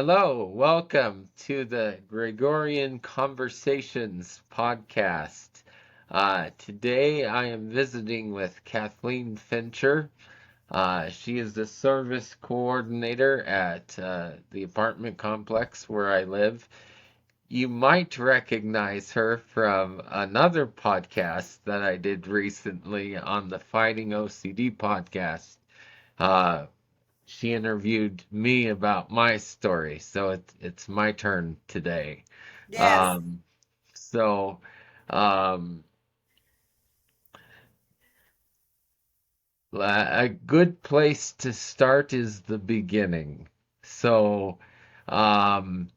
Hello, welcome to the Gregorian Conversations podcast. Today I am visiting with Kathleen Fincher. She is the service coordinator at the apartment complex where I live. You might recognize her from another podcast that I did recently on the Fighting OCD podcast. Uh, she interviewed me about my story, so it's my turn today. Yes. Um, so um, a good place to start is the beginning. So, um,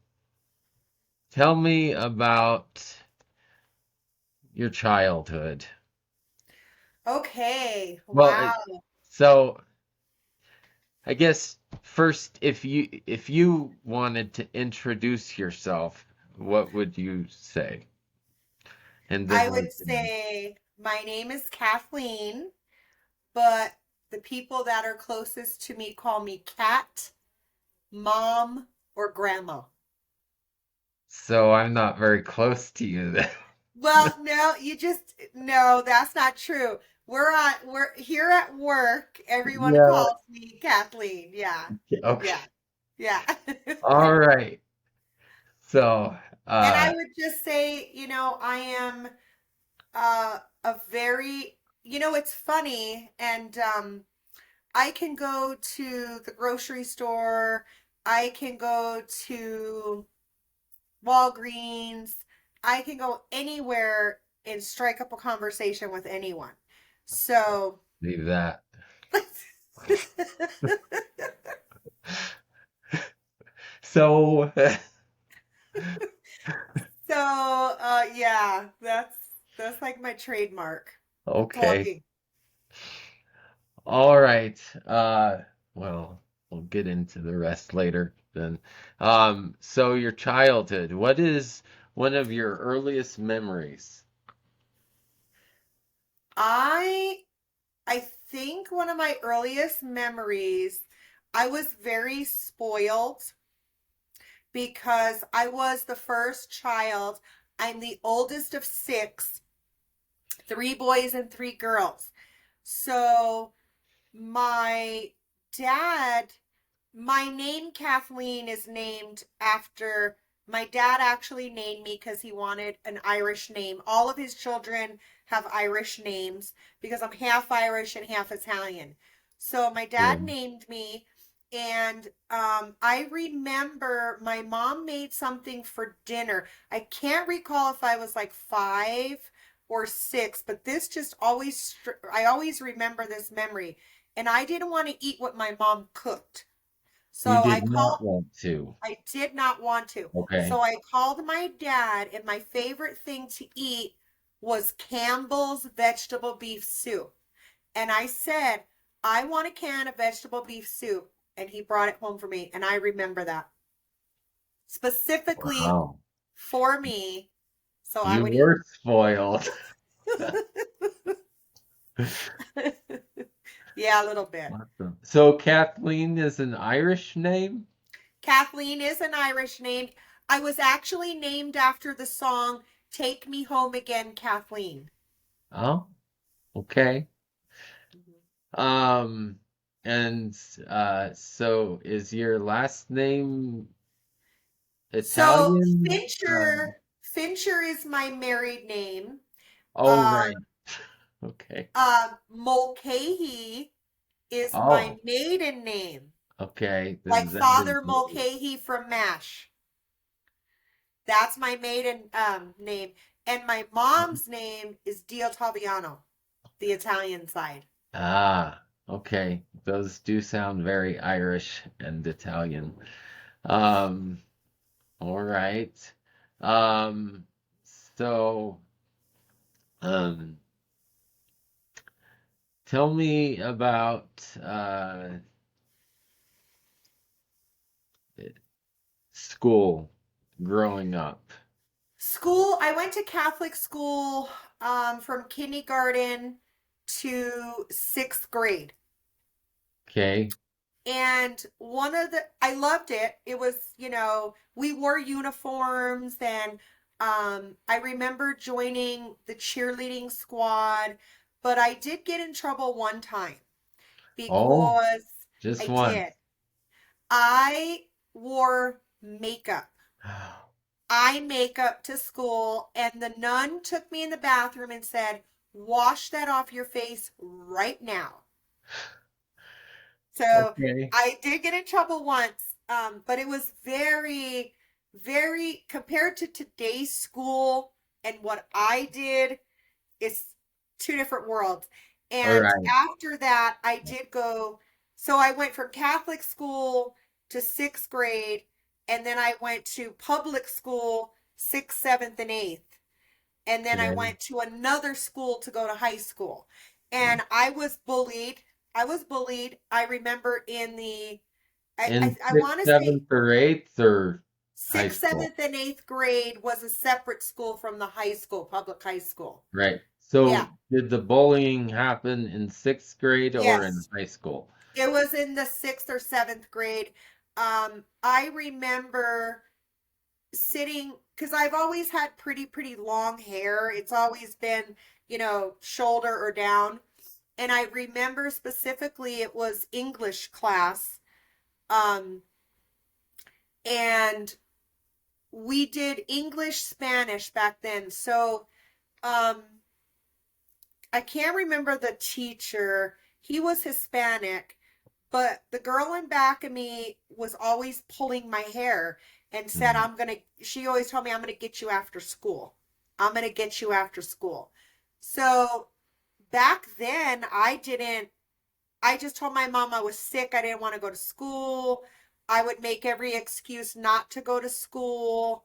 tell me about your childhood. Okay. Well, Wow. so I guess first, if you wanted to introduce yourself, what would you say? And I then we would can. say my name is Kathleen, but the people that are closest to me call me Kat, Mom, or Grandma. So I'm not very close to you then. Well, no, no, that's not true. We're here at work. Everyone Yeah. calls me Kathleen. Yeah. Okay. Yeah. Yeah. All right. So, And I uh, would just say, I am a very, it's funny, and I can go to the grocery store, I can go to Walgreens, I can go anywhere and strike up a conversation with anyone. So, leave that. So, yeah, that's like my trademark, okay. talking. All right. Well, we'll get into the rest later then. So your childhood, what is one of your earliest memories? I I think one of my earliest memories, I was very spoiled because I was the first child. I'm the oldest of six, three boys and three girls. So my dad, my name Kathleen is named after my dad actually named me because he wanted an Irish name. All of his children have Irish names because I'm half Irish and half Italian. So my Yeah. dad named me, and I remember my mom made something for dinner. I can't recall if I was like five or six, but this just always, I always remember this memory. And I didn't want to eat what my mom cooked. You So did not want to. I did not want to. Okay. So I called my dad, and my favorite thing to eat was Campbell's vegetable beef soup. And I said, I want a can of vegetable beef soup. And he brought it home for me. And I remember that specifically Wow. for me. So I You would eat. were spoiled. Yeah, a little bit. Awesome. So Kathleen is an Irish name? Kathleen is an Irish name. I was actually named after the song Take Me Home Again, Kathleen. Oh, okay. Mhm. Um, and so is your last name So Italian? Fincher is my married name. Oh, Uh, right. Okay. Mulcahy is my Oh, maiden name, okay. like Then that is Father what you. Mulcahy from MASH. That's my maiden name, and my mom's name is D'Ottaviano, the Italian side. Ah, okay. Those do sound very Irish and Italian. Um, all right. Um, so, um, tell me about school growing up. School, I went to Catholic school from kindergarten to sixth grade. Okay. And I loved it. It was, we wore uniforms, and I remember joining the cheerleading squad, but I did get in trouble one time Oh, because just I once. did. I wore makeup. I makeup to school, and the nun took me in the bathroom and said, "Wash that off your face right now." So Okay. I did get in trouble once, but it was very, very compared to today's school and what I did, it's two different worlds. All And right. after that, I did go, so I went from Catholic school to sixth grade, and then I went to public school, sixth, seventh, and eighth. And then I Okay. went to another school to go to high school. And I was bullied. I was bullied. I remember in the, In I sixth, want to say seventh, or eighth, or high sixth, school? seventh, and eighth grade was a separate school from the high school, public high school. Right. Yeah. So did the bullying happen in sixth grade or in Yes. high school? It was in the sixth or seventh grade. I remember sitting because I've always had pretty long hair. It's always been, shoulder or down. And I remember specifically it was English class. Um, and we did English Spanish back then. So um, I can't remember the teacher. He was Hispanic, but the girl in back of me was always pulling my hair and said, Mhm. she always told me, "I'm going to get you after school. I'm going to get you after school." So back then, I just told my mom I was sick. I didn't want to go to school. I would make every excuse not to go to school.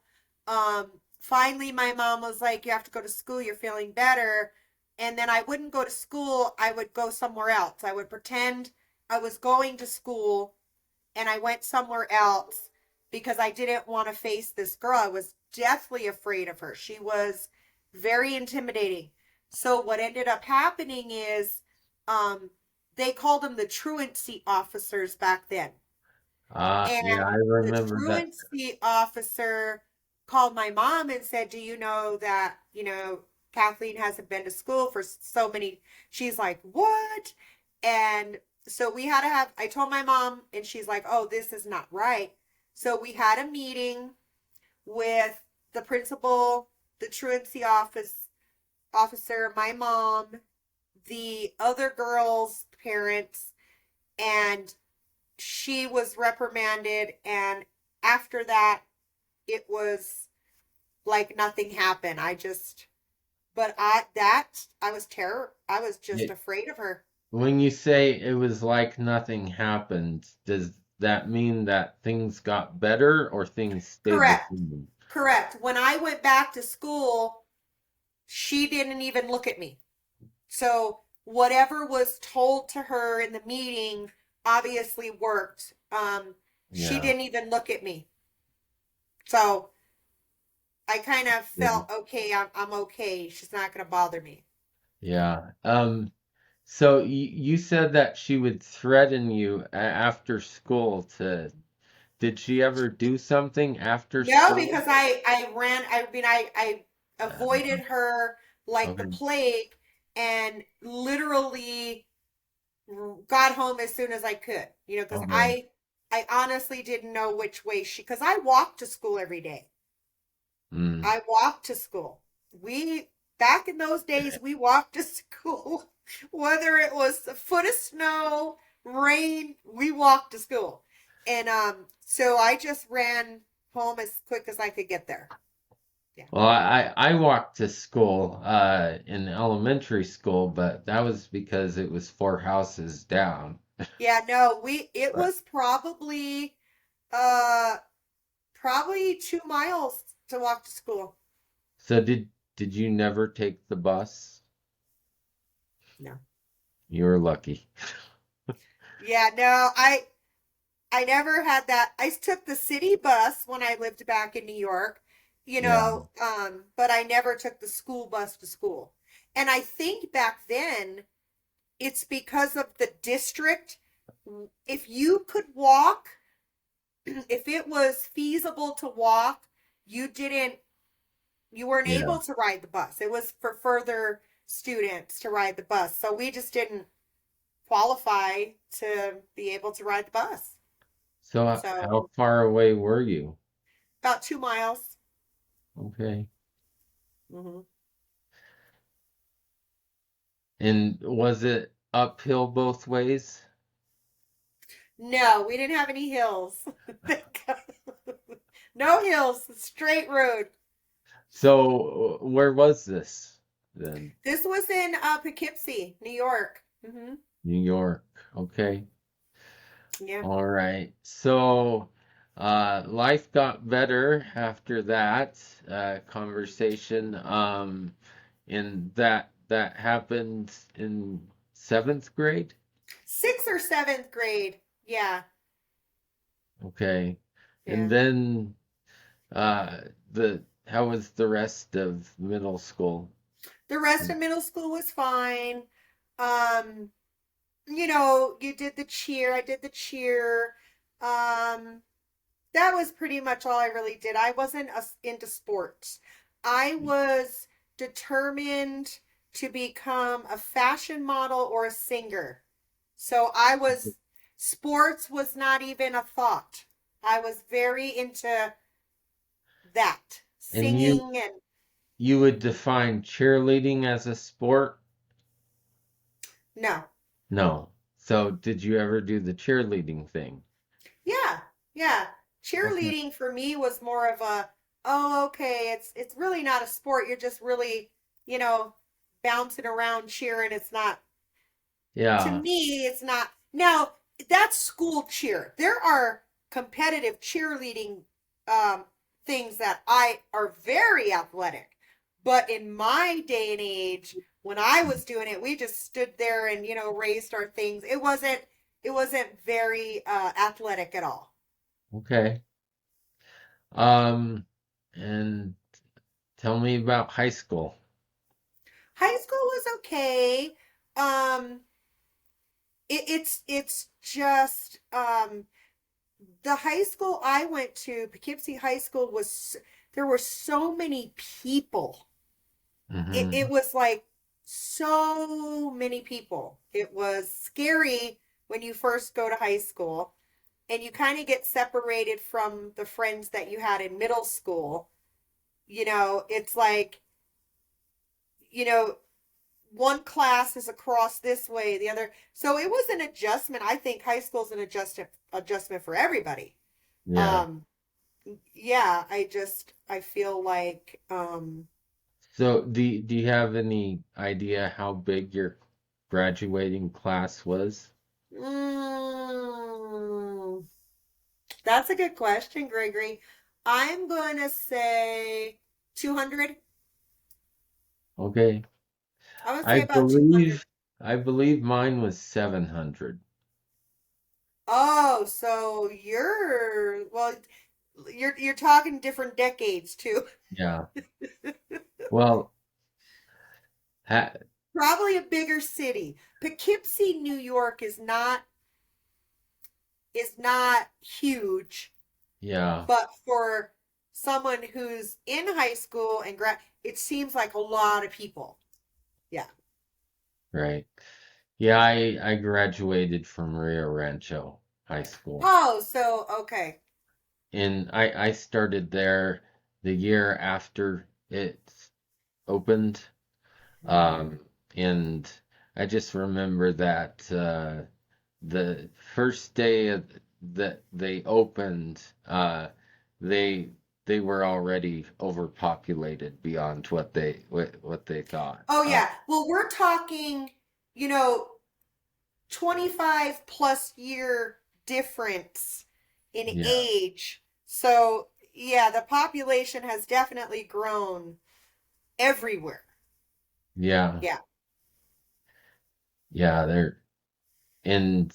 Finally, my mom was like, "You have to go to school. You're feeling better." And then I wouldn't go to school. I would go somewhere else. I would pretend I was going to school, and I went somewhere else because I didn't want to face this girl. I was deathly afraid of her. She was very intimidating. So what ended up happening is um, they called them the truancy officers back then. Yeah, I And the remember that. truancy officer called my mom and said, "Do you know that, Kathleen hasn't been to school for so many?" She's like, "What?" And so I told my mom, and she's like, "Oh, this is not right." So we had a meeting with the principal, the truancy officer, my mom, the other girl's parents, and she was reprimanded. And after that, it was like nothing happened. I was I was just It, afraid of her. when you say it was like nothing happened, does that mean that things got better or things stayed the Correct. same? Correct. When I went back to school, she didn't even look at me. So whatever was told to her in the meeting obviously worked. She Yeah. didn't even look at me. So I kind of Yeah. felt okay. I'm okay. She's not going to bother me. Yeah. So you said that she would threaten you after school to, did she ever do something after No, school? because I ran. I mean, I avoided Uh, her like the okay. plague, and literally got home as soon as I could. Because Okay. I honestly didn't know which way because I walked to school every day. Mm. I walked to school. We Back in those days, we walked to school, whether it was a foot of snow, rain. We walked to school, and so I just ran home as quick as I could get there. Yeah. Well, I walked to school in elementary school, but that was because it was four houses down. Yeah, no, it But was uh probably 2 miles to walk to school. so did you never take the bus? No. You were lucky. Yeah, no, I never had that. I took the city bus when I lived back in New York, Yeah. but I never took the school bus to school. And I think back then it's because of the district. if you could walk, if it was feasible to walk, you didn't, you weren't Yeah. able to ride the bus. It was for further students to ride the bus. So we just didn't qualify to be able to ride the bus. So So how far away were you? about 2 miles. Okay. Hmm. And was it uphill both ways? No, we didn't have any hills. No hills, straight road. So where was this then? This was in Poughkeepsie, New York. Hmm. New York. Okay. Yeah. All right. So life got better after that conversation. And that happened in seventh grade. Sixth or seventh grade. Yeah. Okay. And Yeah. then uh the how was the rest of middle school? The rest of middle school was fine. Um, you did the cheer. I did the cheer. Um, that was pretty much all I really did. I wasn't into sports. I was determined to become a fashion model or a singer. So sports was not even a thought. I was very into that, And singing and you would define cheerleading as a sport? no. No. So did you ever do the cheerleading thing? Yeah, yeah. Okay. Cheerleading for me was more of a, oh, okay, it's really not a sport. You're just really, you know, bouncing around cheering. It's not, to Yeah. me, it's not. Now, that's school cheer. There are competitive cheerleading um things that I are very athletic. But in my day and age, when I was doing it, we just stood there and, raised our things. It wasn't very athletic at all. Okay. Um, and tell me about high school. High school was okay. Um, it's just the high school I went to, Poughkeepsie High School there were so many people. It Hmm. was like so many people. It was scary when you first go to high school and you kind of get separated from the friends that you had in middle school. It's like, you know, one class is across this way, the other. So it was an adjustment. I think high school is an adjustment for everybody. Yeah. Um, yeah, I feel like So do you have any idea how big your graduating class was? mm, that's a good question, Gregory. I'm going to say 200. Okay. I would I say about 200. believe I believe mine was 700. Oh, so you're talking different decades too. Yeah. Well, ha Probably a bigger city. Poughkeepsie, New York is not huge, yeah, but for someone who's in high school and it seems like a lot of people. Yeah. right. Yeah, I graduated from Rio Rancho High School. Oh, so okay. And I started there the year after it opened. Hmm. Um, and I just remember that the first day that they opened, they they were already overpopulated beyond what they thought. Oh yeah. Well, we're talking, you know, 25 plus year difference in Yeah, age. So, yeah, the population has definitely grown everywhere. yeah, Yeah. yeah. And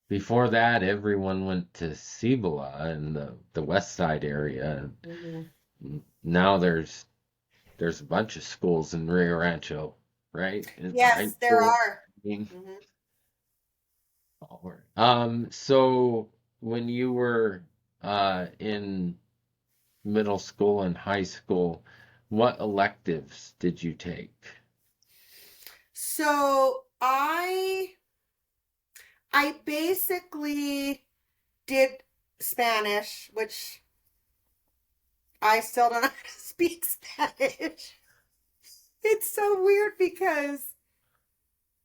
before that, everyone went to Cibola in the West Side area. Hmm. Now there's a bunch of schools in Rio Rancho, right? In high Yes, there school. are. I mean, Hmm. All right. So when you were in middle school and high school, what electives did you take? So I basically did Spanish, which I still don't know how to speak Spanish. It's so weird because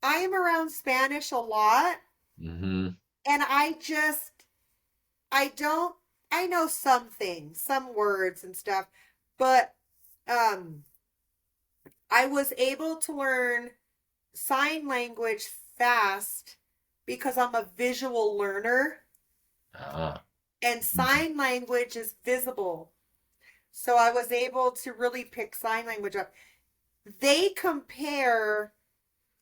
I am around Spanish a lot Mm-hmm. and I don't I know some things, some words and stuff, but um I was able to learn sign language fast because I'm a visual learner Ah. and Mhm. sign language is visible. So I was able to really pick sign language up. They compare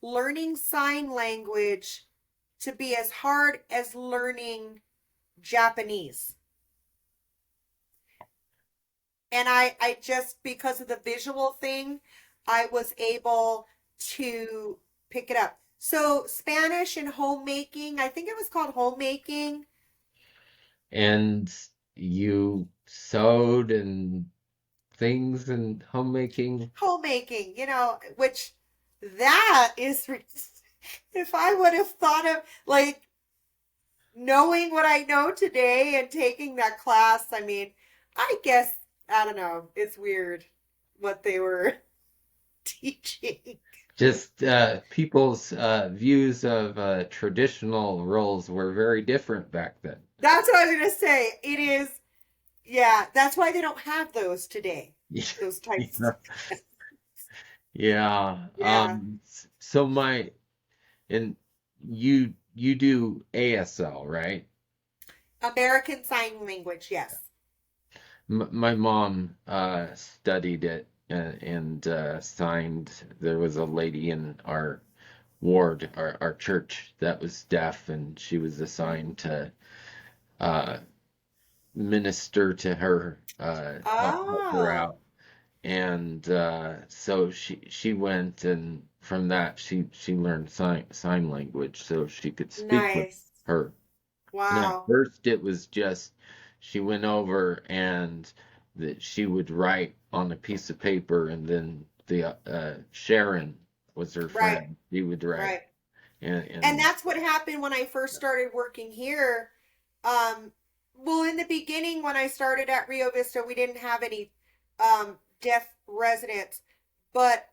learning sign language to be as hard as learning Japanese. And I just, because of the visual thing, I was able to pick it up. So Spanish and homemaking, I think it was called homemaking. And you sewed and things and homemaking. Homemaking, which that is, if I would have thought of like knowing what I know today and taking that class, I mean, I guess, I don't know, it's weird what they were teaching. Just people's views of traditional roles were very different back then. That's what I was going to say. It is, yeah, that's why they don't have those today. Those types. Yeah. Yeah. Yeah. So and you do ASL, right? American Sign Language, yes. M My mom studied it and signed. There was a lady in our ward, our church, that was deaf, and she was assigned to uh, minister to her, help her Oh, out. And so she went, and from that she learned sign language so she could speak with nice. her. And at Wow. first it was just she went over and that she would write on a piece of paper, and then the Sharon was her Right, friend. She would write, right. And and that's what happened when I first started working here. Um, well, in the beginning, when I started at Rio Vista, we didn't have any deaf residents, but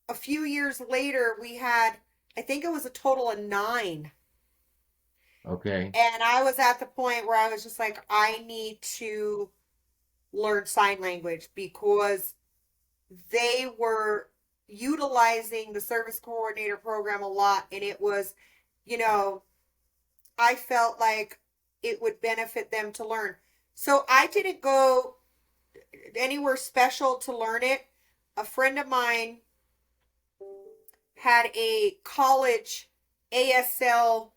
a few years later, we had, I think it was a total of nine. okay, And I was at the point where I was just like, I need to learn sign language because they were utilizing the service coordinator program a lot. And it was, you know, I felt like it would benefit them to learn. So I didn't go anywhere special to learn it. A friend of mine had a college ASL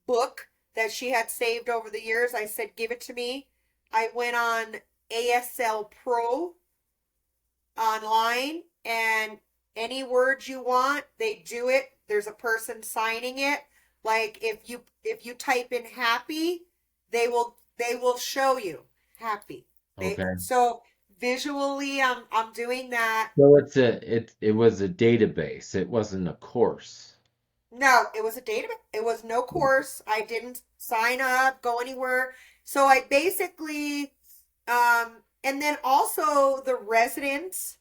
book that she had saved over the years. I said, give it to me. I went on ASL Pro online and any word you want, they do it. There's a person signing it. Like if you type in happy, they will show you happy. okay. So visually I'm doing that. So it was a database. It wasn't a course. No, it was a database. It was no course. I didn't sign up, go anywhere. So I basically, and then also the residents,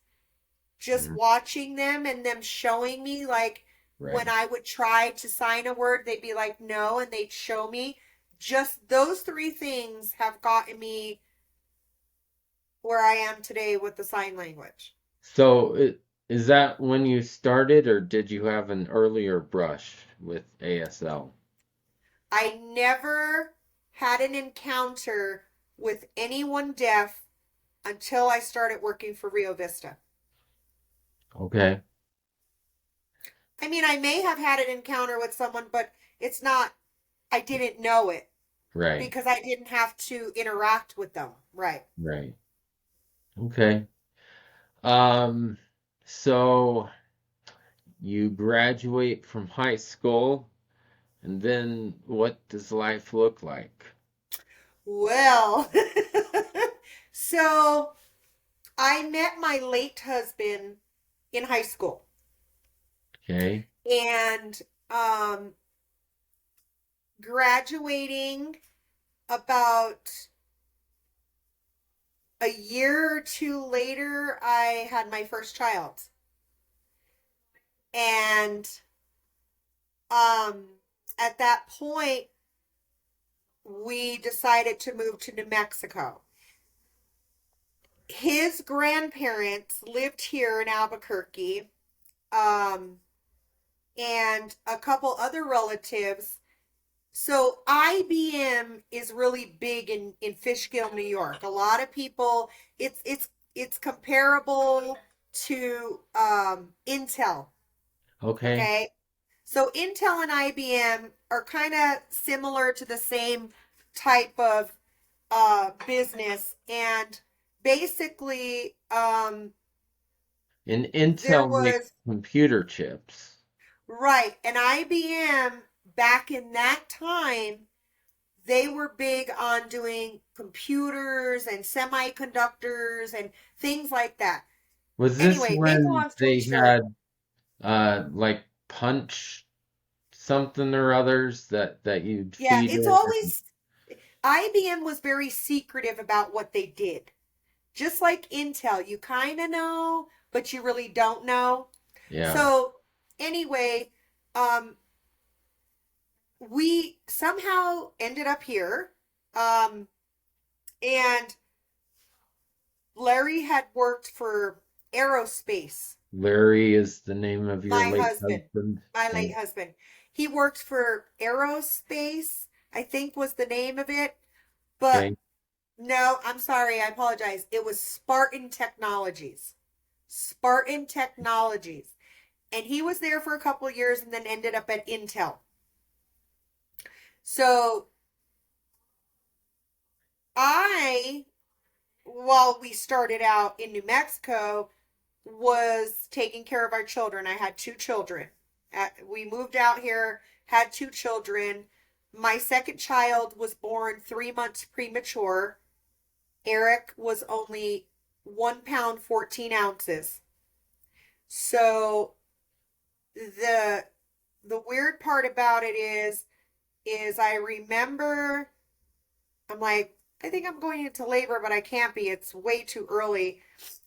just Mhm. watching them and them showing me, like when Right. I would try to sign a word, they'd be like, no, and they'd show me. Just those three things have gotten me where I am today with the sign language. So is that when you started, or did you have an earlier brush with ASL? I never had an encounter with anyone deaf until I started working for Rio Vista. Okay. I mean, I may have had an encounter with someone, but it's not, I didn't know it Right. because I didn't have to interact with them. Right. Right. Okay. Um, so you graduate from high school. And then what does life look like? Well, so I met my late husband in high school, Okay. and um, graduating about a year or two later, I had my first child. And um, at that point, we decided to move to New Mexico. His grandparents lived here in Albuquerque, um, and a couple other relatives. So IBM is really big in Fishkill, New York. A lot of people, it's comparable to Intel. Okay. Okay, so Intel and IBM are kind of similar to the same type of business, and basically, And there Intel makes was computer chips. right, and IBM back in that time, they were big on doing computers and semiconductors and things like that. Was this Anyway, make a when long story they short, had like punch something or others that you'd yeah, feed it's it? always IBM was very secretive about what they did. Just like Intel, you kind of know, but you really don't know. Yeah. So, anyway, um, we somehow ended up here. Um, and Larry had worked for aerospace. Larry is the name of your My late husband, husband. my Okay. late husband, he worked for aerospace, I think was the name of it. But Okay. no, I'm sorry, I apologize. It was Spartan Technologies. Spartan Technologies. And he was there for a couple of years and then ended up at Intel. So I, while we started out in New Mexico, was taking care of our children. I had two children. We moved out here, had two children. My second child was born 3 months premature. Eric was only 1 pound 14 ounces. So the the weird part about it is I remember I'm like, I think I'm going into labor, but I can't be. It's way too early.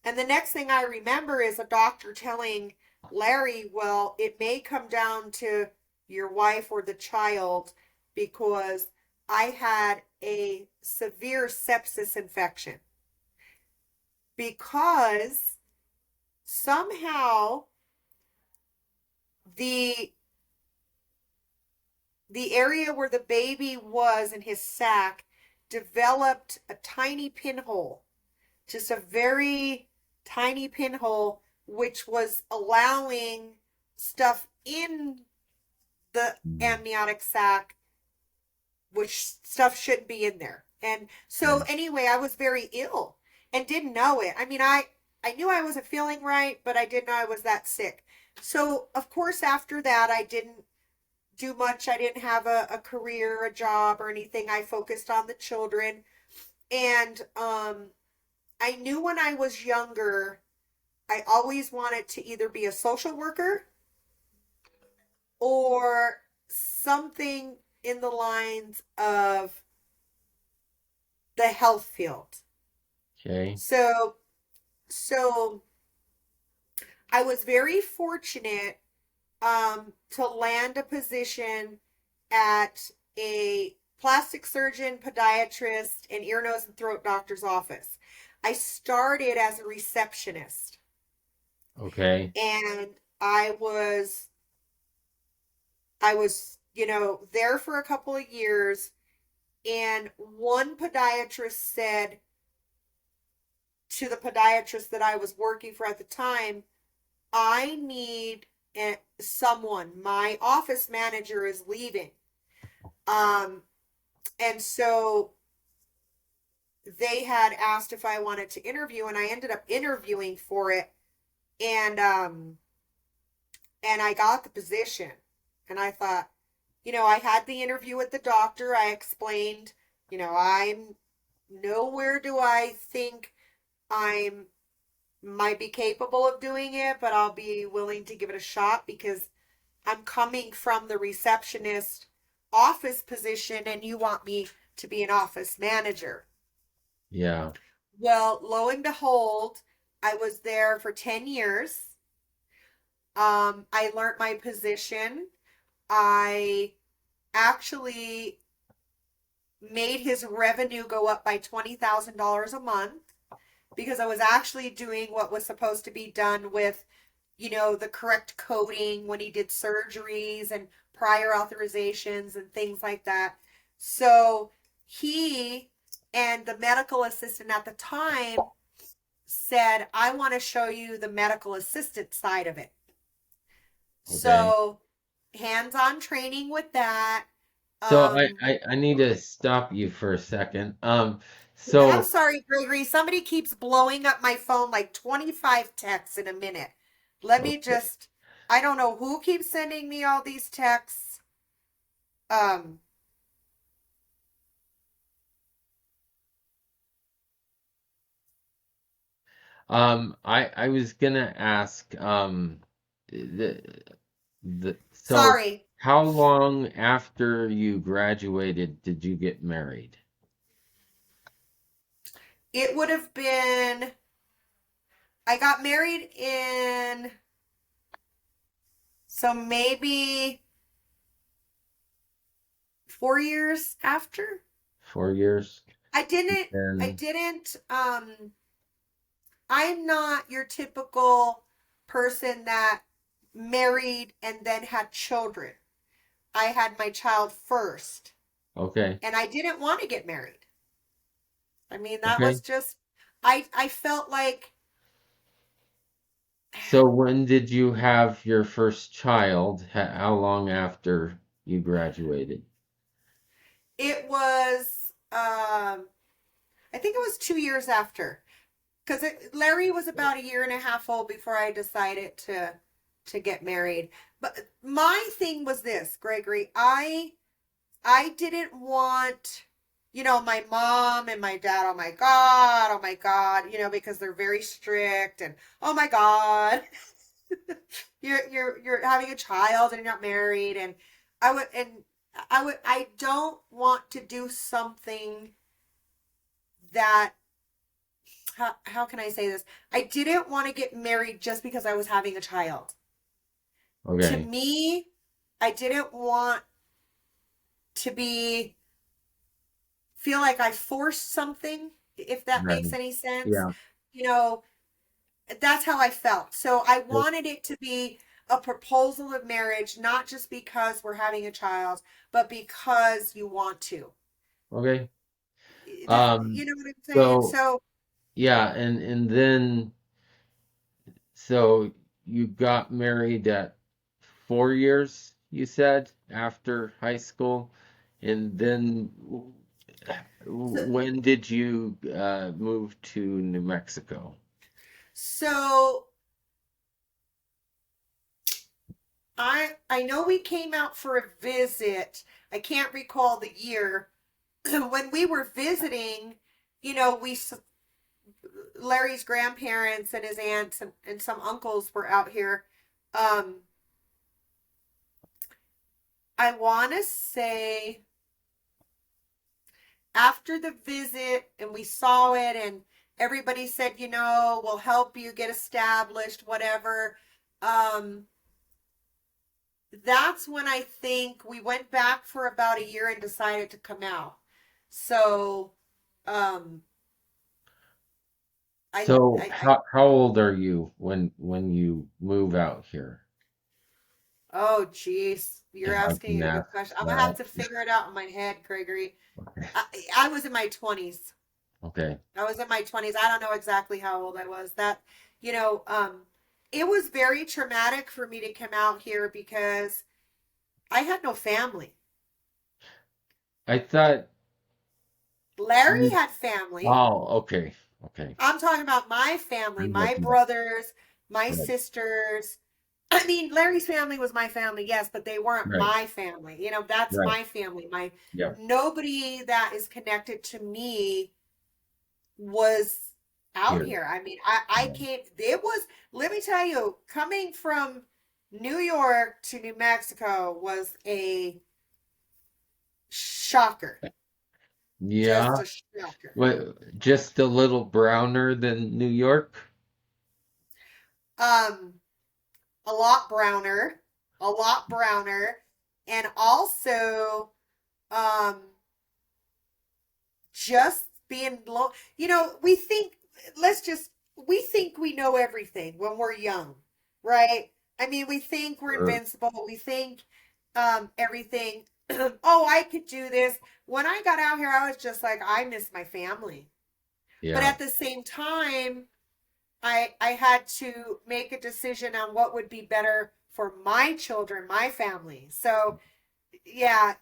And the next thing I remember is a doctor telling Larry, well, it may come down to your wife or the child because I had a severe sepsis infection because somehow the the area where the baby was in his sac developed a tiny pinhole, just a very tiny pinhole, which was allowing stuff in the Mm. amniotic sac, which stuff shouldn't be in there. And so, Okay. anyway, I was very ill and didn't know it. I mean, I knew I wasn't feeling right, but I didn't know I was that sick. So, of course, after that, I didn't do much. I didn't have a career, a job, or anything. I focused on the children. And I knew when I was younger, I always wanted to either be a social worker or something in the lines of the health field. Okay. So, so I was very fortunate to land a position at a plastic surgeon, podiatrist, and ear, nose, and throat doctor's office. I started as a receptionist, Okay. and I was, there for a couple of years, and one podiatrist said to the podiatrist that I was working for at the time, I need someone. My office manager is leaving. Um, and so they had asked if I wanted to interview, and I ended up interviewing for it, and and I got the position. And I thought, I had the interview with the doctor. I explained, I'm nowhere do I think I'm might be capable of doing it, but I'll be willing to give it a shot because I'm coming from the receptionist office position and you want me to be an office manager. Yeah. Well, lo and behold, I was there for 10 years. I learned my position. I actually made his revenue go up by $20,000 a month because I was actually doing what was supposed to be done with, the correct coding when he did surgeries and prior authorizations and things like that. So he and the medical assistant at the time said, I want to show you the medical assistant side of it. Okay. So hands on training with that. So Um, I need to stop you for a second. I'm So sorry, Gregory. Somebody keeps blowing up my phone like 25 texts in a minute. Let me okay. just, I don't know who keeps sending me all these texts. Um, I was gonna ask the so Sorry. how long after you graduated did you get married? It would have been, I got married so maybe 4 years after. 4 years? I didn't, I And didn't, I'm not your typical person that married and then had children. I had my child first, okay, and I didn't want to get married. I mean, that was okay. just I felt like So when did you have your first child? How long after you graduated? it was I think it was 2 years after because Larry was about a year and a half old before I decided to get married. But my thing was this, Gregory, I didn't want, my mom and my dad, oh my God, because they're very strict and oh my God, you're having a child and you're not married and I don't want to do something that how can I say this? I didn't want to get married just because I was having a child. To Okay, me, I didn't want to be feel like I forced something, if that right. makes any sense. Yeah. You know, that's how I felt. So I wanted it to be a proposal of marriage, not just because we're having a child, but because you want to. Okay. You Um, know what I'm saying? so So, yeah, and then so you got married at 4 years, you said, after high school, and then so, when did you move to New Mexico? so I know we came out for a visit. I can't recall the year. When we were visiting, we Larry's grandparents and his aunts and some uncles were out here. Um, I want to say after the visit and we saw it and everybody said, we'll help you get established, whatever. Um, that's when I think we went back for about a year and decided to come out. So, um, So I how old are you when you move out here? oh, geez, you're If I asking can a good ask question. I'm gonna have that. to figure it out in my head, Gregory. Okay. I was in my 20s. Okay. I was in my 20s. I don't know exactly how old I was. You know, um, it was very traumatic for me to come out here because I had no family. I thought Larry you, had family. oh, okay. Okay. I'm talking about my family, I'm my looking at brothers, my right. sisters. I mean, Larry's family was my family, yes, but they weren't Right. my family. You know, that's Right. my family. My Yep. nobody that is connected to me was out Here. here. I mean, I Yeah. came, it was, let me tell you, coming from New York to New Mexico was a shocker. Just Yeah. a shocker. What, just a little browner than New York? Um, a lot browner, a lot browner, and also, um, just being low. You know, let's just, we think we know everything when we're young, right? I mean, we think we're Or, invincible. We think everything. Oh, I could do this. When I got out here, I was just like, I miss my family. But yeah. at the same time, I had to make a decision on what would be better for my children, my family. So yeah,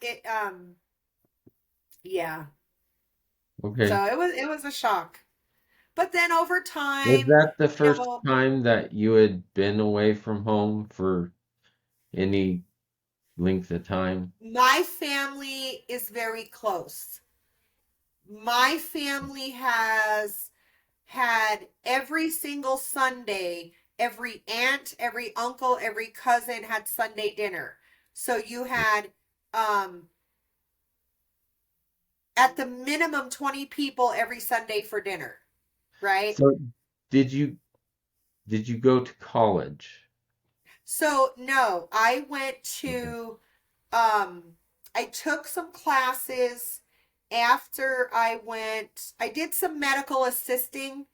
yeah. Okay. So it was a shock. But then over Was time, that the you first know, time that you had been away from home for any length of time? my family is very close. My family has had every single Sunday, every aunt, every uncle, every cousin had Sunday dinner. So you had um at the minimum 20 people every Sunday for dinner, right? So did you did you go to college? So no, I went Okay. to I took some classes after I did some medical assisting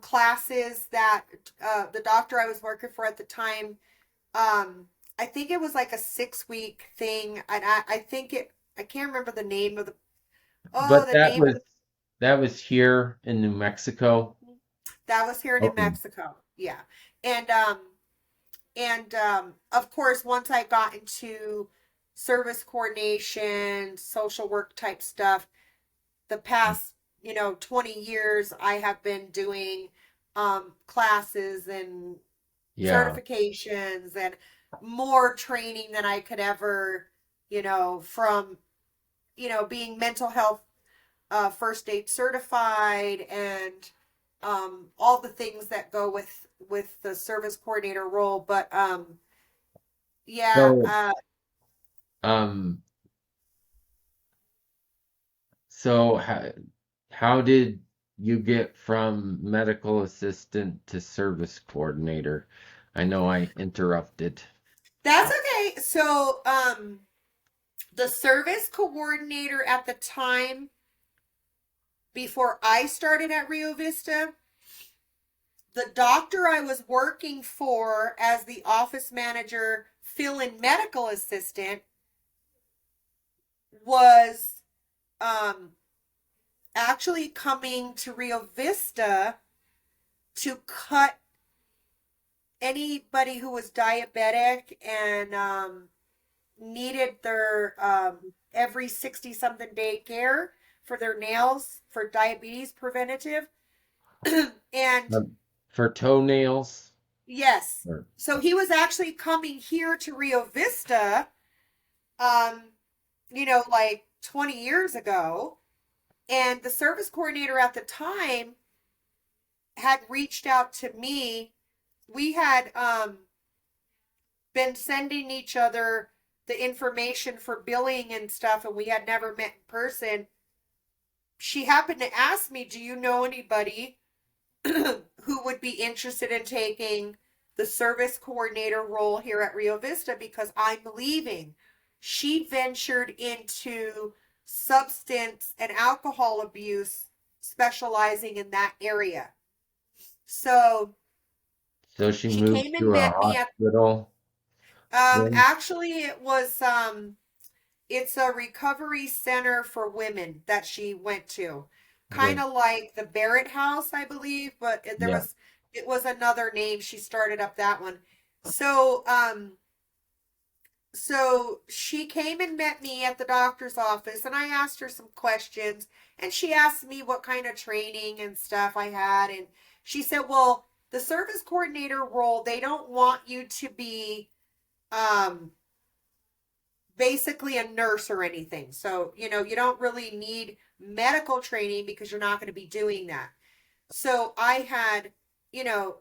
classes that the doctor I was working for at the time, I think it was like a 6 week thing, and I think I can't remember the name of the But the name of the that was here in New Mexico. that was here in New Okay. Mexico, yeah, and of course once I got into service coordination, social work type stuff, the past 20 years I have been doing classes and Yeah. certifications and more training than I could ever, from being mental health first aid certified and all the things that go with the service coordinator role. But yeah, So um so how did you get from medical assistant to service coordinator? I know I interrupted. that's okay. So the service coordinator at the time before I started at Rio Vista, the doctor I was working for as the office manager, fill-in medical assistant, was um, actually coming to Rio Vista to cut anybody who was diabetic and needed their every 60 something day care for their nails for diabetes preventative. And Um, for toenails? yes, Or, so he was actually coming here to Rio Vista, um, like 20 years ago. And the service coordinator at the time had reached out to me. We had been sending each other the information for billing and stuff, and we had never met in person. She happened to ask me, do you know anybody who would be interested in taking the service coordinator role here at Rio Vista because I'm leaving? She ventured into substance and alcohol abuse, specializing in that area. So so she she moved came and to a met me at hospital then? actually it was it's a recovery center for women that she went to. Kind Okay. of like the Barrett House, I believe, but Yeah. it was another name. She started up that one. So, so she came and met me at the doctor's office and I asked her some questions and she asked me what kind of training and stuff I had and she said, "Well, the service coordinator role, they don't want you to be um, basically a nurse or anything. So, you don't really need medical training because you're not going to be doing that. So I had, you know,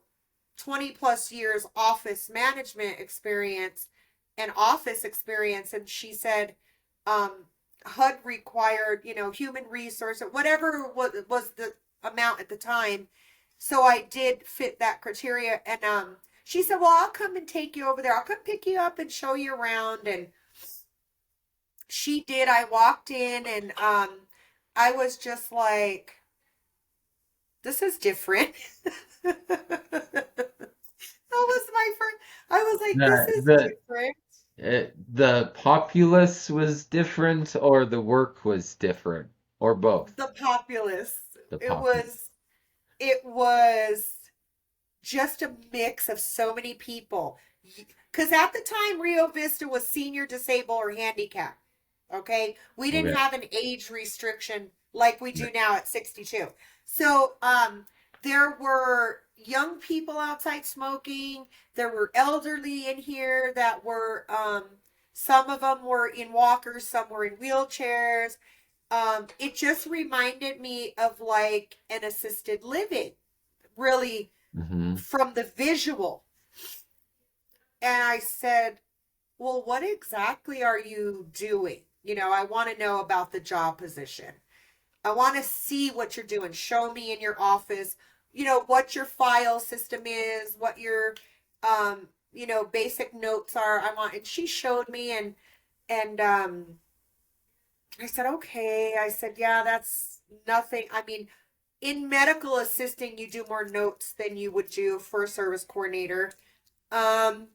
20 plus years office management experience and office experience. And she said, HUD required, human resource or whatever was the amount at the time. So I did fit that criteria. And she said, well, I'll come and take you over there. I'll come pick you up and show you around. And she did. I walked in and I was just like, this is different. That was my first. I was like, this The is the different. the populace was different, or the work was different, or both. The populace. The It populace. was it was just a mix of so many people. Because at the time, Rio Vista was senior disabled or handicapped. Okay, we didn't Okay. have an age restriction like we do now at 62. So there were young people outside smoking. There were elderly in here that were some of them were in walkers, some were in wheelchairs. It just reminded me of like an assisted living, really, Mm-hmm. from the visual. And I said, well, what exactly are you doing? I want to know about the job position. I want to see what you're doing. Show me in your office, what your file system is, what your, basic notes are. And she showed me and I said, okay. I said, yeah, that's nothing. I mean, in medical assisting, you do more notes than you would do for a service coordinator. Um,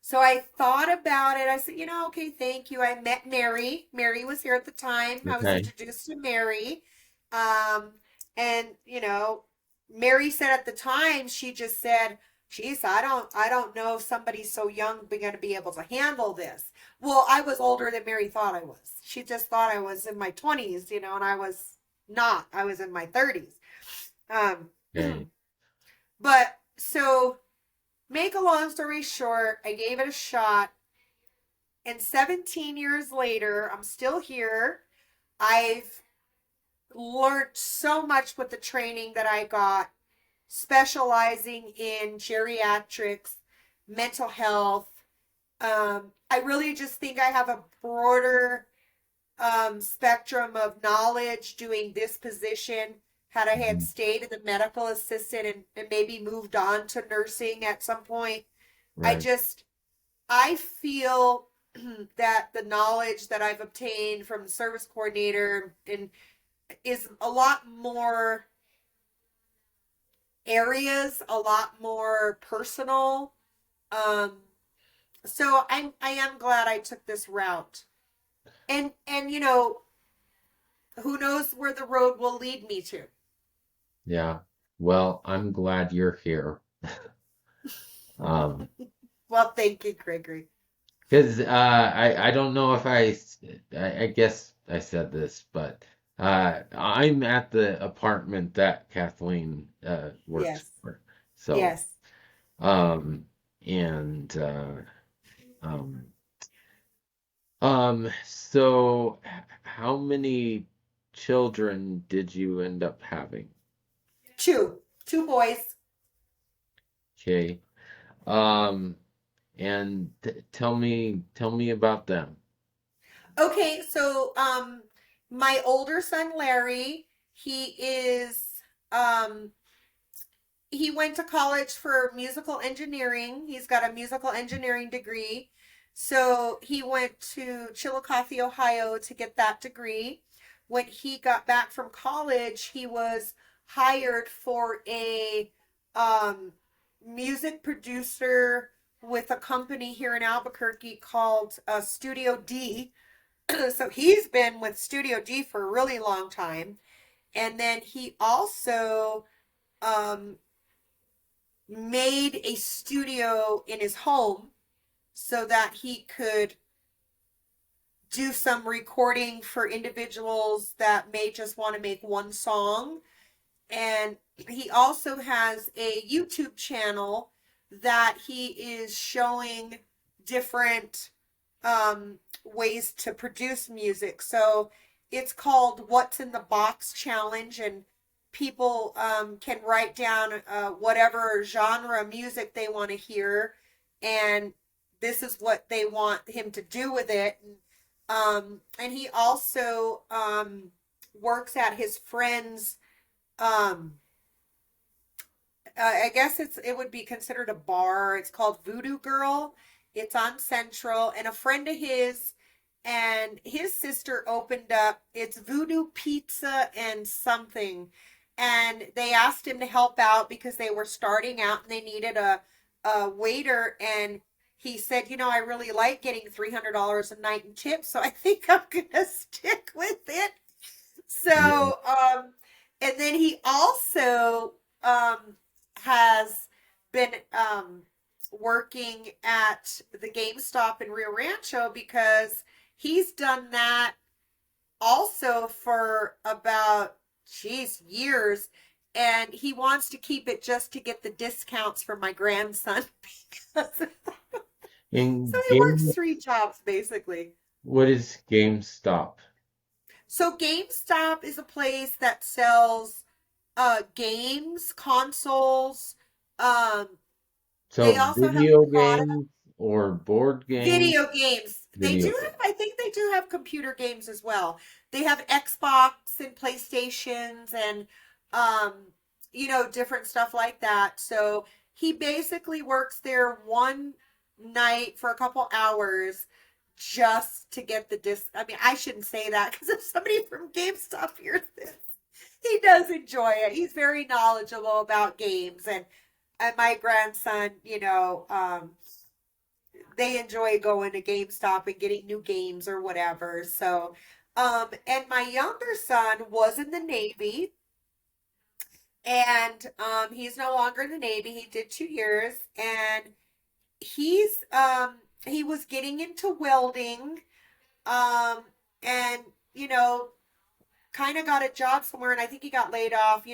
so I thought about it. I said, okay, thank you. I met Mary. Mary was here at the time. I was Okay. introduced to Mary. Um, and Mary said at the time, she just said, geez, I don't know if somebody so young going to be able to handle this. Well, I was older than Mary thought I was. She just thought I was in my 20s, and I was not. I was in my 30s. Um, Okay. but so make a long story short, I gave it a shot. And 17 years later, I'm still here. I've learned so much with the training that I got, specializing in geriatrics, mental health. I really just think I have a broader spectrum of knowledge doing this position. Had I had Mm-hmm. stayed in the medical assistant and maybe moved on to nursing at some point, I Right. just I feel that the knowledge that I've obtained from the service coordinator and is a lot more areas, a lot more personal. Um, so I am glad I took this route. And who knows where the road will lead me to. Yeah. Well, I'm glad you're here. Um, Well, thank you, Gregory. because I don't know if I guess I said this, but I'm at the apartment that Kathleen works Yes. for. So Yes. um and um so how many children did you end up having? Two boys. Okay. Um and tell me about them. Okay, so my older son Larry, he is he went to college for musical engineering. He's got a musical engineering degree. So he went to Chillicothe, Ohio to get that degree. When he got back from college, he was hired for a um, music producer with a company here in Albuquerque called Studio D. So he's been with Studio D for a really long time. And then he also um, made a studio in his home so that he could do some recording for individuals that may just want to make one song. And he also has a YouTube channel that he is showing different ways to produce music. So it's called What's in the Box Challenge, and people can write down whatever genre music they want to hear, and this is what they want him to do with it. And he also works at his friend's um I guess it would be considered a bar. It's called Voodoo Girl. It's on Central, and a friend of his and his sister opened up. It's Voodoo Pizza and something, and they asked him to help out because they were starting out and they needed a waiter. And he said, I really like getting $300 a night in tips, so I think I'm gonna stick with it. Yeah. So, and then he also has been working at the GameStop in Rio Rancho because he's done that also for about, geez, years. And he wants to keep it just to get the discounts for my grandson. So In he works game, three jobs basically. what is GameStop? So GameStop is a place that sells games, consoles. Um, they So also have video product games or board games? video games. They Video do games. have, I think they do have computer games as well. They have Xbox and PlayStations and um, different stuff like that. So he basically works there one night for a couple hours just to get the disc. I mean, I shouldn't say that because if somebody from GameStop hears this, he does enjoy it. He's very knowledgeable about games, and my grandson, they enjoy going to GameStop and getting new games or whatever. So, and my younger son was in the Navy, and he's no longer in the Navy. He did 2 years, and he was getting into welding, um, and you know kind of got a job somewhere, and I think he got laid off.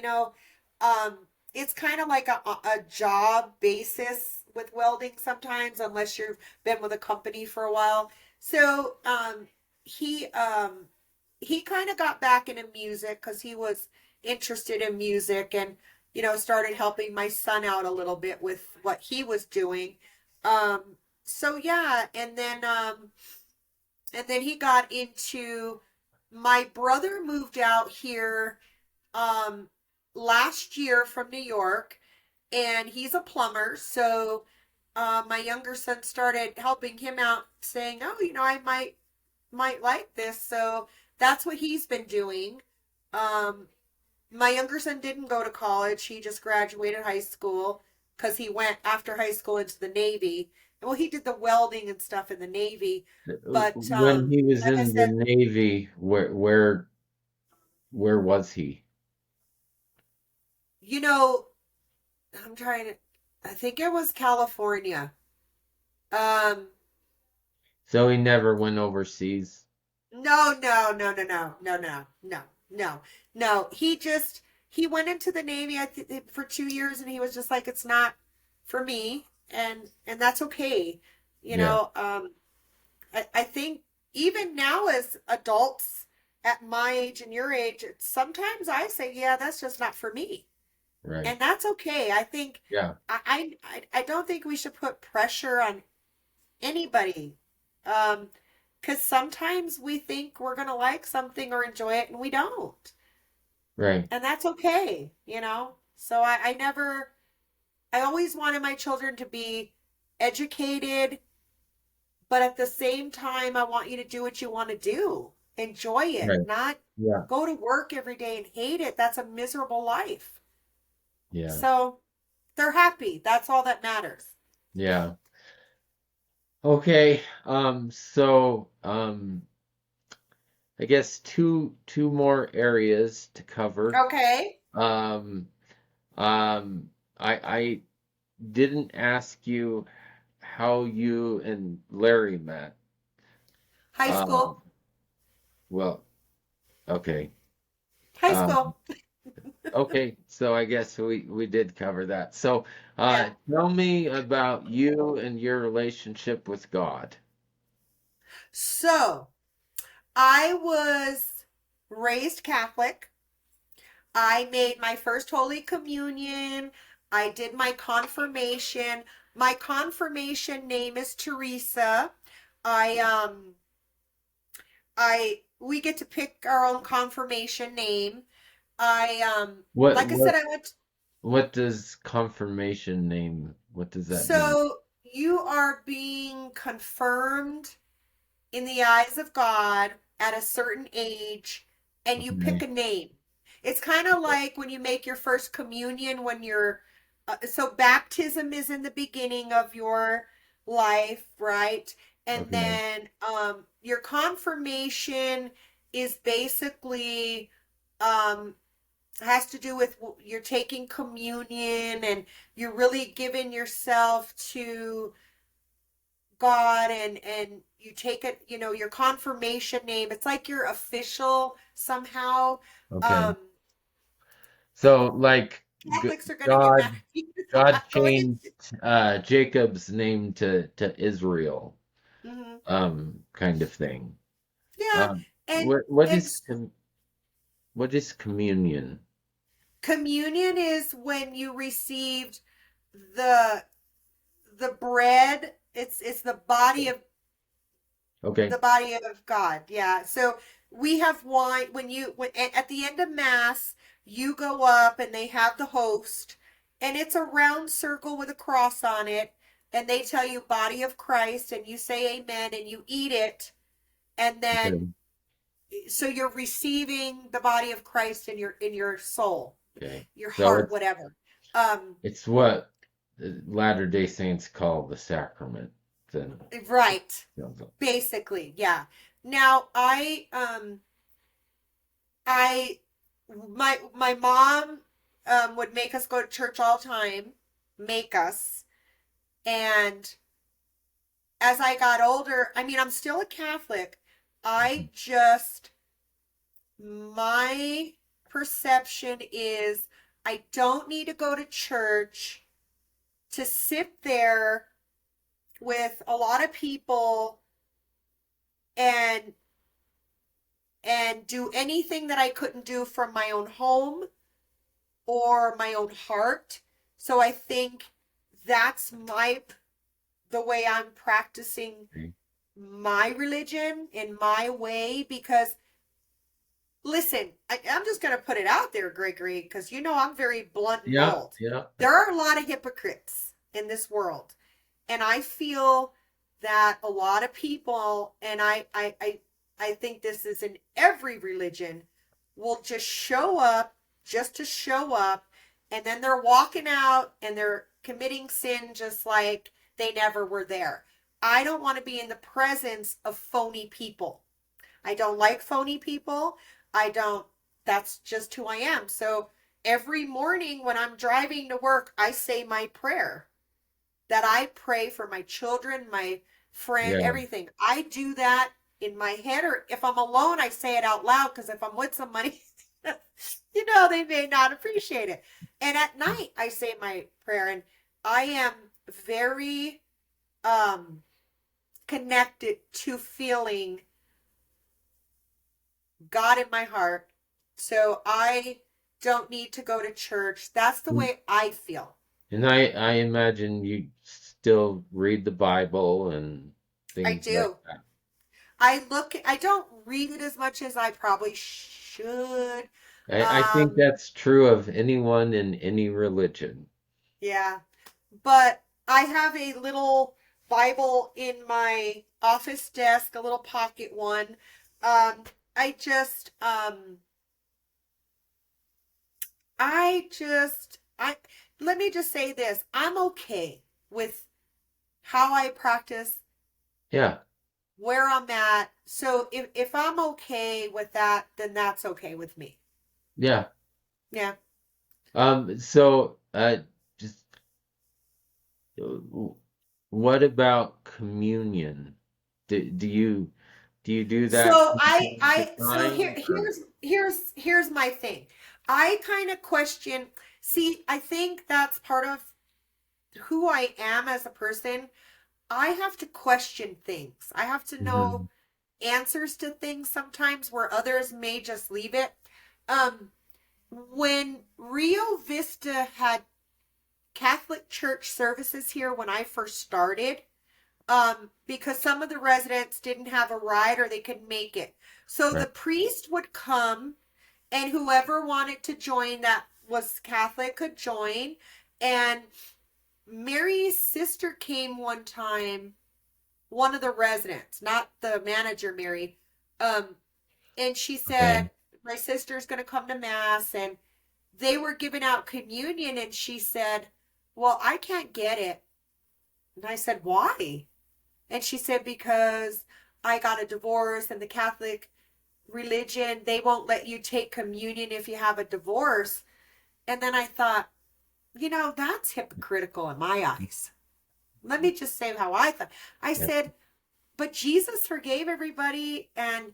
It's kind of like a job basis with welding sometimes, unless you've been with a company for a while. So he he kind of got back into music because he was interested in music, and started helping my son out a little bit with what he was doing. So yeah, and then he got into my brother moved out here um last year from New York, and he's a plumber. So my younger son started helping him out, saying, "Oh, I might like this." So that's what he's been doing. Um my younger son didn't go to college. He just graduated high school because he went after high school into the Navy. Well, he did the welding and stuff in the Navy, but When he was like I in the said, Navy, where was he? you know, I'm trying to. I think it was California. Um, So he never went overseas. no, no, no, no, no, no, no, no, no, no. He went into the Navy for 2 years, and he was just like, it's not for me, and that's okay. You Yeah, know, I think even now as adults at my age and your age, sometimes I say, yeah, that's just not for me. right. And that's okay. I think Yeah, I don't think we should put pressure on anybody. Because sometimes we think we're gonna like something or enjoy it and we don't. right, And that's okay. So I always wanted my children to be educated, but at the same time I want you to do what you want to do. Enjoy it, right. not Yeah, go to work every day and hate it. That's a miserable life. yeah, So they're happy. That's all that matters. yeah. Okay. I guess two more areas to cover. Okay. Um, I didn't ask you how you and Larry met. High Um, school. well, okay. High Um, school. Okay, so I guess we did cover that. So, Yeah. tell me about you and your relationship with God. So I was raised Catholic. I made my first Holy Communion. I did my confirmation. My confirmation name is Teresa. I we get to pick our own confirmation name. I What like I said, what I went. what does confirmation name? What does that mean? So you are being confirmed in the eyes of God at a certain age, and you pick Okay. a name. It's kind of like when you make your first communion when you're so baptism is in the beginning of your life, right? And Okay. then your confirmation is basically um has to do with you're taking communion and you're really giving yourself to God, and you take it, your confirmation name. It's like your official somehow. Okay. Um, So like g Catholics are going to get mad God at me for God not going into. changed Jacob's name to Israel, Mhm. kind of thing. Yeah, Um, and what and is what is communion? communion is when you received the the bread. It's the Okay. body of God. Yeah. So we have wine when at the end of mass, you go up and they have the host, and it's a round circle with a cross on it, and they tell you body of Christ, and you say amen, and you eat it, and then Okay. so you're receiving the body of Christ in your soul, Okay. your So heart, whatever. Um, it's what the Latter-day Saints call the sacrament. Then right. sounds like. Basically, yeah. Now I my mom would make us go to church all the time, make us. And as I got older, I mean, I'm still a Catholic. I just my perception is I don't need to go to church to sit there with a lot of people and do anything that I couldn't do from my own home or my own heart. So I think that's the way I'm practicing Okay. my religion in my way because listen, I'm just going to put it out there, Gregory, because I'm very blunt and Yeah, bold. yeah, There are a lot of hypocrites in this world. And I feel that a lot of people, and I think this is in every religion, will just show up just to show up, and then they're walking out and they're committing sin just like they never were there. I don't want to be in the presence of phony people. I don't like phony people. I don't, that's just who I am. So every morning when I'm driving to work, I say my prayer that I pray for my children, my friend, yeah. everything. I do that in my head, or if I'm alone, I say it out loud because if I'm with somebody, they may not appreciate it. And at night, I say my prayer, and I am very um, connected to feeling God in my heart. So I don't need to go to church. That's the way I feel. And I imagine you still read the Bible and I things like do. that. I don't read it as much as I probably should. I think Um, that's true of anyone in any religion. yeah. But I have a little Bible in my office desk, a little pocket one. Um, I just, I, let me just say this. I'm okay with how I practice, Yeah, where I'm at. So if I'm okay with that, then that's okay with me. yeah. Yeah. So just uh, what about communion? Do you do that So from I time to I so time or here's my thing. I kind of question, see, I think that's part of who I am as a person. I have to question things. I have to know Hmm. answers to things sometimes where others may just leave it. Um, when Rio Vista had Catholic church services here when I first started, because some of the residents didn't have a ride or they couldn't make it. So the Right. priest would come, and whoever wanted to join that was Catholic could join. And Mary's sister came one time, one of the residents, not the manager, Mary. Um, and she Okay. said, my sister's going to come to Mass, and they were giving out communion. And she said, well, I can't get it. And I said, why? And she said, because I got a divorce, and the Catholic religion, they won't let you take communion if you have a divorce. And then I thought, that's hypocritical in my eyes. Let me just say how I thought. I Yeah. said, but Jesus forgave everybody. And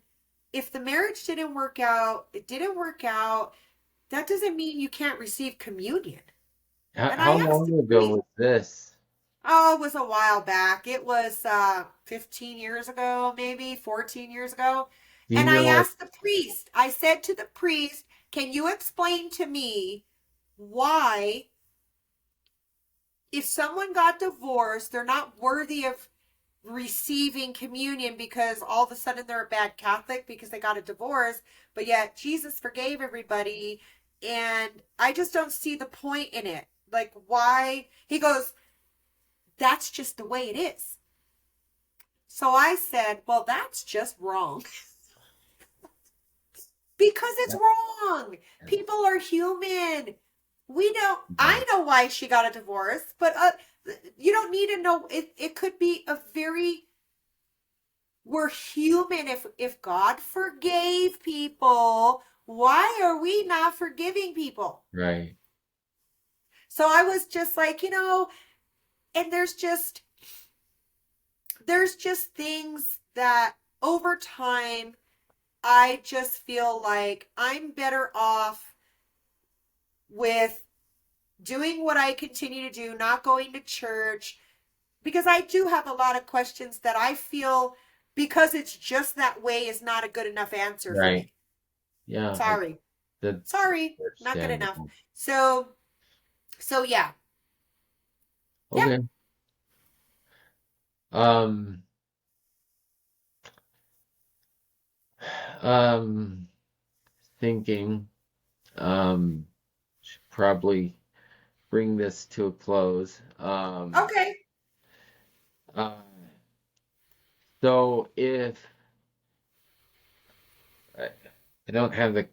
if the marriage didn't work out, it didn't work out. That doesn't mean you can't receive communion. And I How asked the long ago priest, was this? oh, it was a while back. It was 15 years ago, maybe 14 years ago. Do you And I know? asked the priest, I said to the priest, can you explain to me why, if someone got divorced, they're not worthy of receiving communion because all of a sudden they're a bad Catholic because they got a divorce, but yet Jesus forgave everybody. And I just don't see the point in it. Like, why? He goes, that's just the way it is. So I said, well, that's just wrong. Because it's wrong. People are human. We know, Right. I know why she got a divorce, but you don't need to know. It could be a very, we're human. If God forgave people, why are we not forgiving people? Right. So I was just like, and there's just things that over time I just feel like I'm better off with doing what I continue to do, not going to church, because I do have a lot of questions that I feel because it's just that way is not a good enough answer for Right. me. Yeah. Sorry. That's Sorry, not good enough. understandable. So, so yeah. Yep. Okay. Um, um, thinking, should probably bring this to a close. Okay. Uh, so if I, I don't have the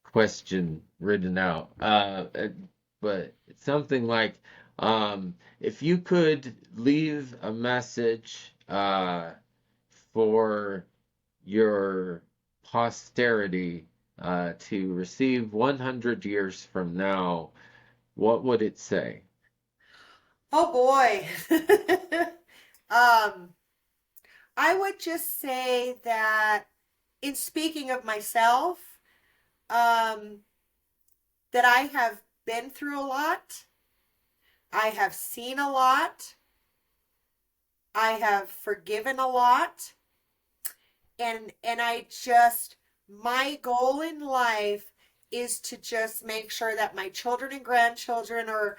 question written out, but it's something like, if you could leave a message, for your posterity, to receive 100 years from now, what would it say? Oh boy. um, I would just say that in speaking of myself, um, that I have been through a lot. I have seen a lot. I have forgiven a lot. And I just, my goal in life is to just make sure that my children and grandchildren are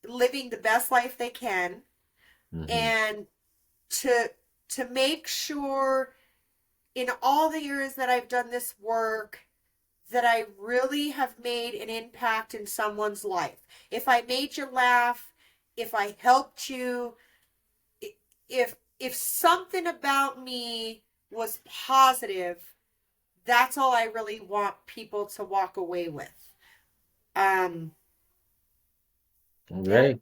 living the best life they can, Hmm. and to make sure in all the years that I've done this work that I really have made an impact in someone's life. If I made you laugh, if I helped you, if something about me was positive, that's all I really want people to walk away with. Um, yeah. Okay.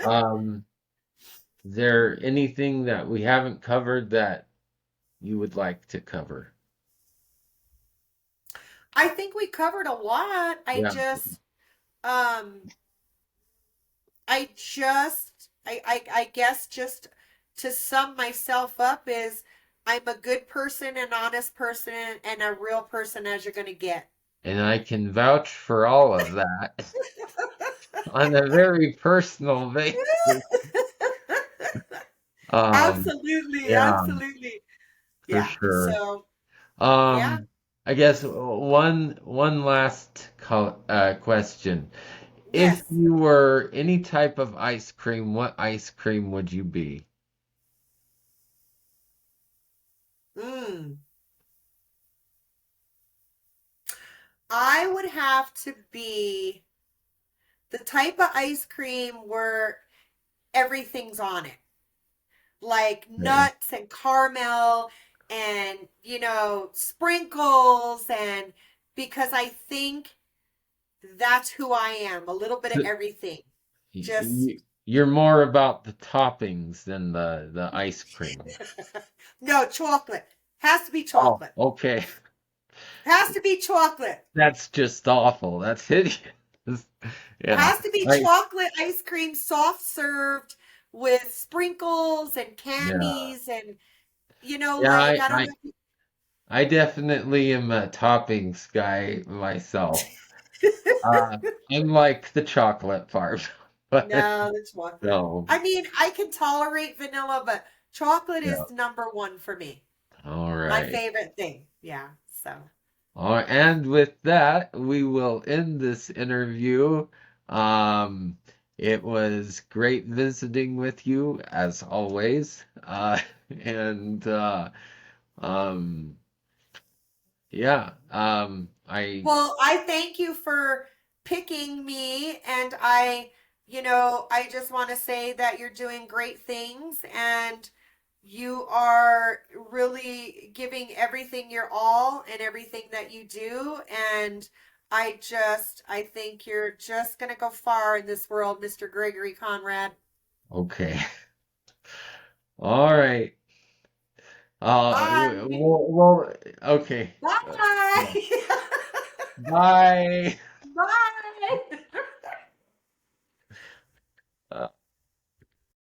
Um, is there anything that we haven't covered that you would like to cover? I think we covered a lot. Yeah. Um, I guess just to sum myself up is I'm a good person, an honest person, and a real person as you're going to get. and I can vouch for all of that on a very personal basis. Um, Absolutely, yeah, absolutely. for Yeah. sure. So, yeah. I guess one last question. If Yes. you were any type of ice cream, what ice cream would you be? Mm. I would have to be the type of ice cream where everything's on it, like Okay. nuts and caramel and, sprinkles, and because I think that's who I am, a little bit of So everything. Just you're more about the toppings than the ice cream. no chocolate. Has to be Oh, chocolate. okay. Has to be chocolate. That's just awful. That's hideous. Yeah. Has to be I chocolate ice cream, soft served with sprinkles and yeah. candies, and Yeah, like I don't know. I definitely am a toppings guy myself. I'm like the chocolate part, but No, the chocolate. no. I mean, I can tolerate vanilla, but chocolate Yeah. is number one for me. All My right. favorite thing. Yeah. So, All right. And with that, we will end this interview. Um, it was great visiting with you as always. And um, yeah, well, I thank you for picking me, and I just want to say that you're doing great things, and you are really giving everything your all and everything that you do, and I think you're just going to go far in this world, Mr. Gregory Conrad. okay. All right. Bye. Okay. Yeah. Bye. Bye. Bye. Uh,